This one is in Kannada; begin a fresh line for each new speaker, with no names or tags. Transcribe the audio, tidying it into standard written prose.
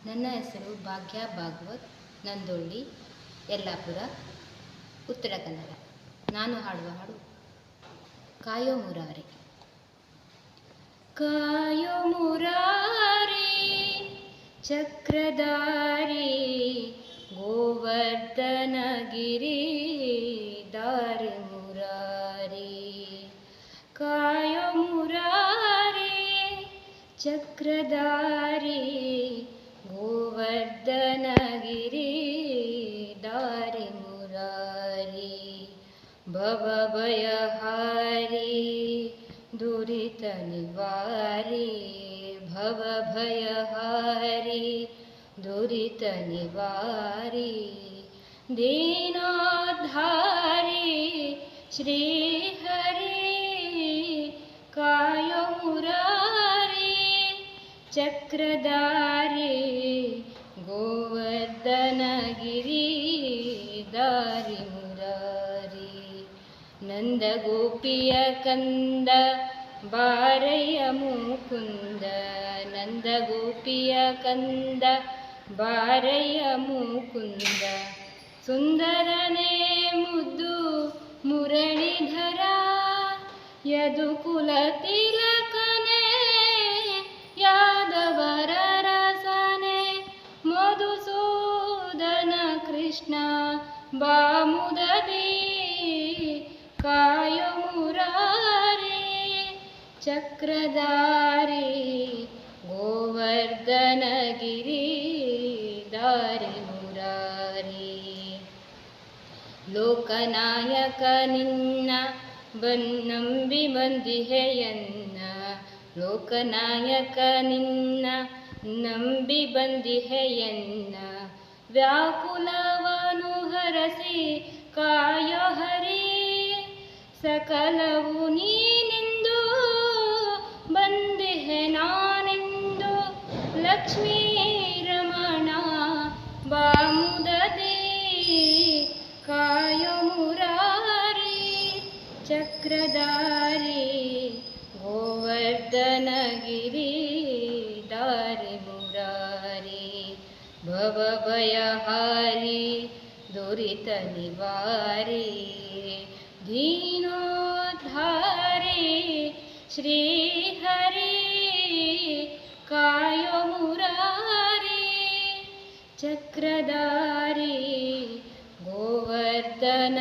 ನನ್ನ ಹೆಸರು ಭಾಗ್ಯ ಭಾಗವತ್, ನಂದೊಳ್ಳಿ, ಯಲ್ಲಾಪುರ, ಉತ್ತರ ಕನ್ನಡ. ನಾನು ಹಾಡುವ ಹಾಡು ಕಾಯೋ ಮುರಾರಿ. ಕಾಯೋ ಮುರಾರಿ ಚಕ್ರಧಾರಿ ಗೋವರ್ಧನಗಿರಿ ದಾರಿ ಮುರಾರಿ. ಕಾಯೋ ಮುರಾರಿ ಚಕ್ರಧಾರಿ ಗೋವರ್ಧನಗಿರಿ ದಾರಿ ಮುರಾರಿ. ಭವ ಭಯಹಾರಿ ದುರಿತ ನಿವಾರಿ, ಭವ ಭಯಹಾರಿ ದುರಿತ ನಿವಾರಿ. ದೀನೋದ್ಧಾರಿ ಶ್ರೀ ಹರಿ ಕಾಯೋ ಮುರಾರಿ ಚಕ್ರಧಾರಿ ಗೋವರ್ಧನಗಿರಿ ದಾರಿ ಮುರಾರಿ. ನಂದ ಗೋಪಿಯ ಕಂದ ಬಾರಯ್ಯ ಮುಕುಂದ, ನಂದ ಗೋಪಿಯ ಕಂದ ಬಾರಯ್ಯ ಮುಕುಂದ. ಸುಂದರನೇ ಮುದ್ದು ಮುರಳೀಧರ ಯದುಕುಲ ತಿಲಕನೇ ಯಾದವರ ರಸನೆ. ಮಧುಸೂದನ ಕೃಷ್ಣ ಬಾಮುದದಿ ಕಾಯೋ ಮುರಾರಿ ಚಕ್ರಧಾರಿ ಗೋವರ್ಧನಗಿರಿ ದಾರಿ ಮುರಾರಿ. ಲೋಕನಾಯಕ ನಿನ್ನ ಬನ್ನಂಬಿ ಬಂದಿಹೆಯನ್ನ, ಲೋಕನಾಯಕ ನಿನ್ನ ನಂಬಿ ಬಂದಿಹೆಯನ್ನ. ವ್ಯಾಕುಲವನು ಹರಸಿ ಕಾಯೋ ಹರಿ, ಸಕಲವು ನೀನೆಂದು ಬಂದಿಹೆ ನಾನೆಂದು. ಲಕ್ಷ್ಮೀ ರಮಣ ಬಾಮುದದಿ ಕಾಯೋ ಮುರಾರಿ ಚಕ್ರಧಾರಿ ಗೋವರ್ಧನಗಿರಿ ದಾರಿ ಮುರಾರಿ. ಭವ ಭಯಹಾರಿ ದುರಿತ ನಿವಾರಿ, ದೀನೋದ್ಧಾರಿ ಶ್ರೀ ಹರಿ ಕಾಯೋ ಮುರಾರಿ ಚಕ್ರಧಾರಿ ಗೋವರ್ಧನಗಿರಿ